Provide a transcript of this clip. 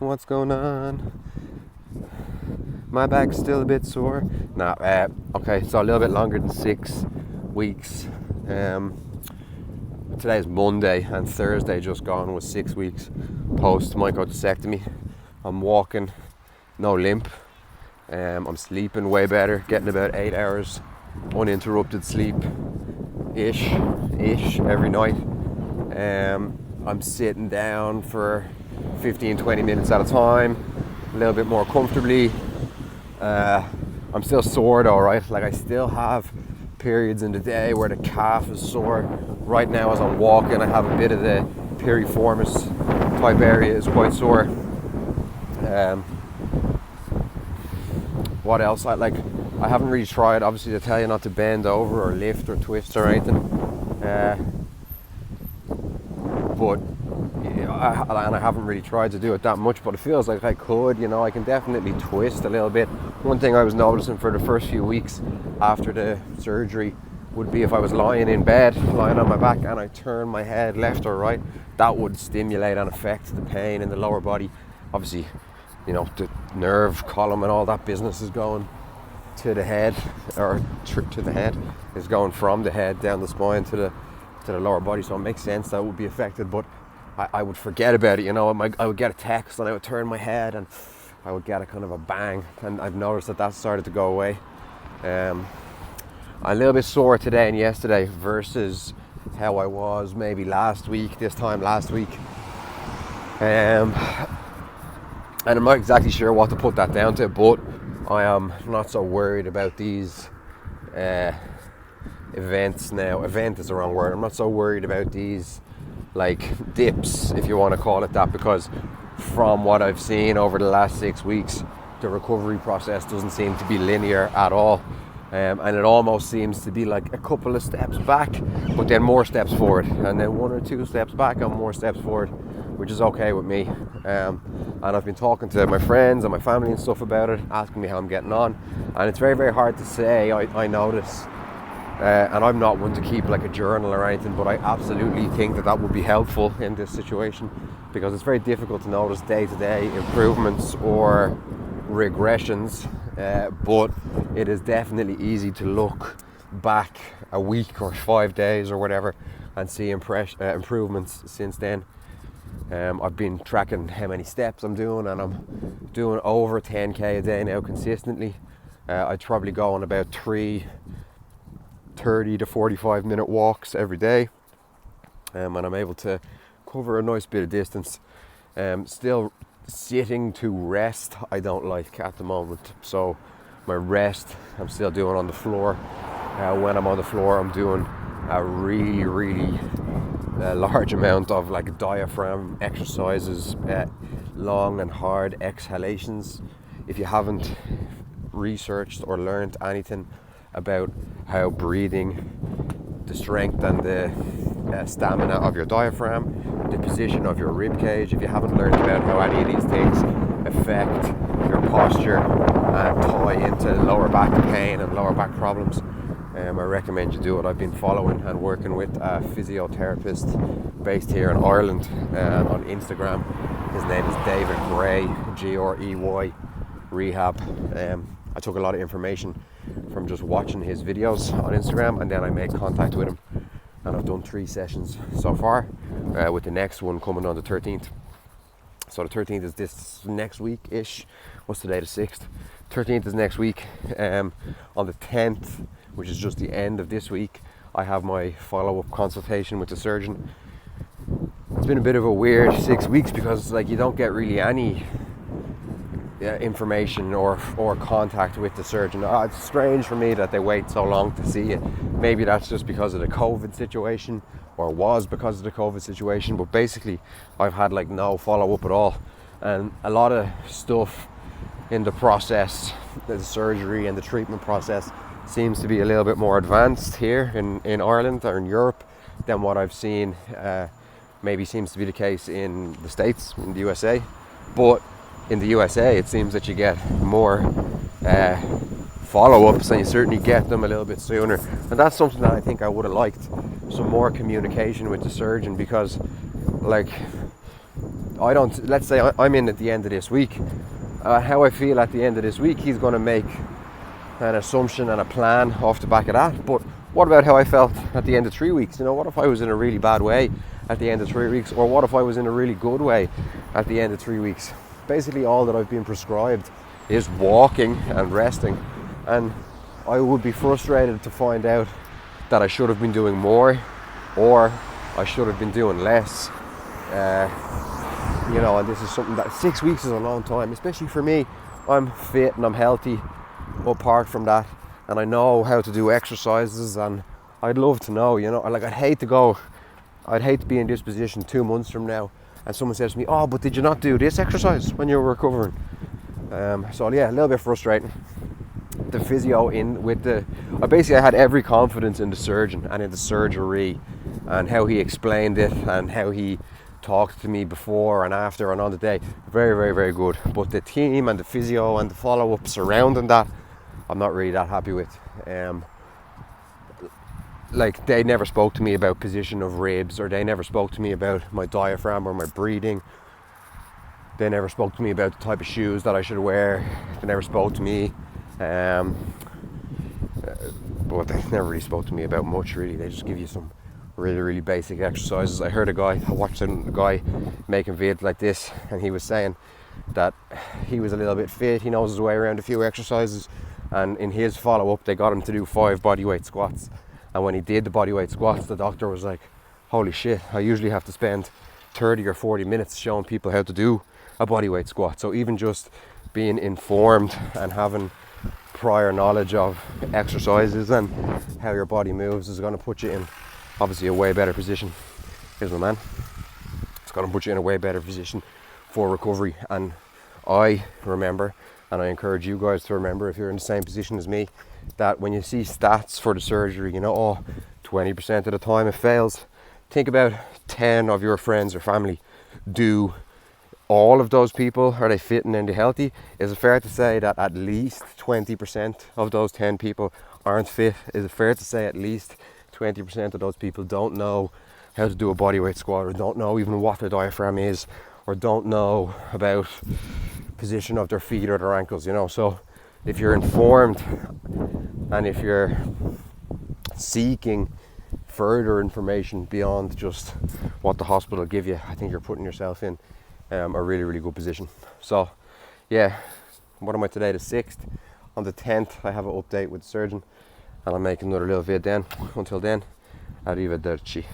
What's going on? My back's still a bit sore. Okay, so a little bit longer than 6 weeks. Today's Monday, and Thursday just gone was 6 weeks post microdiscetomy. I'm walking, no limp. I'm sleeping way better, getting about 8 hours uninterrupted sleep ish every night. I'm sitting down for 15-20 minutes at a time, a little bit more comfortably. I'm still sore though, right? Like I still have periods in the day where the calf is sore. Right now as I'm walking, I have a bit of the piriformis type area is quite sore. What else? I haven't really tried, obviously, to tell you not to bend over or lift or twist or anything. But I haven't really tried to do it that much, but it feels like I could, I can definitely twist a little bit. One thing I was noticing for the first few weeks after the surgery would be if I was lying in bed, lying on my back, and I turn my head left or right, that would stimulate and affect the pain in the lower body. Obviously, the nerve column and all that business is going to the head, or to the head, is going from the head down the spine to the lower body, so it makes sense that would be affected, but I would forget about it, I would get a text and I would turn my head and I would get a kind of a bang, and I've noticed that started to go away. I'm a little bit sore today and yesterday versus how I was maybe this time last week. And I'm not exactly sure what to put that down to, but I am not so worried about these events now. Event is the wrong word. I'm not so worried about these dips, if you want to call it that, because from what I've seen over the last 6 weeks, the recovery process doesn't seem to be linear at all. And it almost seems to be like a couple of steps back, but then more steps forward, and then 1 or 2 steps back and more steps forward, which is okay with me. And I've been talking to my friends and my family and stuff about it, asking me how I'm getting on. And it's very, very hard to say, I notice. And I'm not one to keep a journal or anything, but I absolutely think that would be helpful in this situation, because it's very difficult to notice day-to-day improvements or regressions, but it is definitely easy to look back a week or 5 days or whatever and see improvements since then. I've been tracking how many steps I'm doing, and I'm doing over 10k a day now consistently. I'd probably go on about 3 30 to 45 minute walks every day, and I'm able to cover a nice bit of distance. Still sitting to rest I don't like at the moment, so my rest I'm still doing on the floor. When I'm on the floor, I'm doing a really large amount of diaphragm exercises, long and hard exhalations. If you haven't researched or learned anything about how breathing, the strength and the stamina of your diaphragm, the position of your rib cage, if you haven't learned about how any of these things affect your posture and tie into lower back pain and lower back problems, I recommend you do it. I've been following and working with a physiotherapist based here in Ireland on Instagram. His name is David Gray, Grey Rehab. I took a lot of information from just watching his videos on Instagram, and then I made contact with him, and I've done 3 sessions so far, with the next one coming on the 13th. So the 13th is this next week-ish. What's today, the 6th? 13th is next week. On the 10th, which is just the end of this week, I have my follow-up consultation with the surgeon. It's been a bit of a weird 6 weeks because you don't get really any information or contact with the surgeon. It's strange for me that they wait so long to see you. Maybe that's just because of the COVID situation, or was because of the COVID situation, but basically I've had no follow-up at all, and a lot of stuff in the process, the surgery and the treatment process, seems to be a little bit more advanced here in Ireland or in Europe than what I've seen. Maybe seems to be the case in the States, in the USA, but in the USA it seems that you get more follow-ups, and you certainly get them a little bit sooner, and that's something that I think I would have liked, some more communication with the surgeon, because let's say I'm in at the end of this week. How I feel at the end of this week, he's going to make an assumption and a plan off the back of that. But what about how I felt at the end of 3 weeks? You know, what if I was in a really bad way at the end of 3 weeks? Or what if I was in a really good way at the end of 3 weeks? Basically, all that I've been prescribed is walking and resting. And I would be frustrated to find out that I should have been doing more, or I should have been doing less. You know, and this is something that 6 weeks is a long time, especially for me. I'm fit and I'm healthy apart from that, and I know how to do exercises, and I'd love to know, you know, like I'd hate to be in this position 2 months from now and someone says to me, oh, but did you not do this exercise when you were recovering? So yeah, a little bit frustrating. The physio I had every confidence in the surgeon and in the surgery and how he explained it and how he talked to me before and after and on the day. Very, very, very good. But the team and the physio and the follow-up surrounding that, I'm not really that happy with. Like, they never spoke to me about position of ribs, or they never spoke to me about my diaphragm or my breathing. They never spoke to me about the type of shoes that I should wear. They never spoke to me. But they never really spoke to me about much, really. They just give you some really, really basic exercises. I watched a guy making vids like this, and he was saying that he was a little bit fit, he knows his way around a few exercises, and in his follow-up they got him to do 5 bodyweight squats. And when he did the bodyweight squats, the doctor was like, holy shit, I usually have to spend 30 or 40 minutes showing people how to do a bodyweight squat. So even just being informed and having prior knowledge of exercises and how your body moves is going to put you in obviously a way better position. Here's my man. It's going to put you in a way better position for recovery. And I remember, and I encourage you guys to remember, if you're in the same position as me, that when you see stats for the surgery, you know, 20% of the time it fails. Think about 10 of your friends or family. Do all of those people, are they fit and healthy? Is it fair to say that at least 20% of those 10 people aren't fit? Is it fair to say at least 20% of those people don't know how to do a bodyweight squat, or don't know even what their diaphragm is, or don't know about position of their feet or their ankles, you know? So if you're informed and if you're seeking further information beyond just what the hospital give you, I think you're putting yourself in a really, really good position. So yeah, what am I today, the 6th? On the 10th I have an update with the surgeon, and I'll make another little vid then. Until then, arrivederci.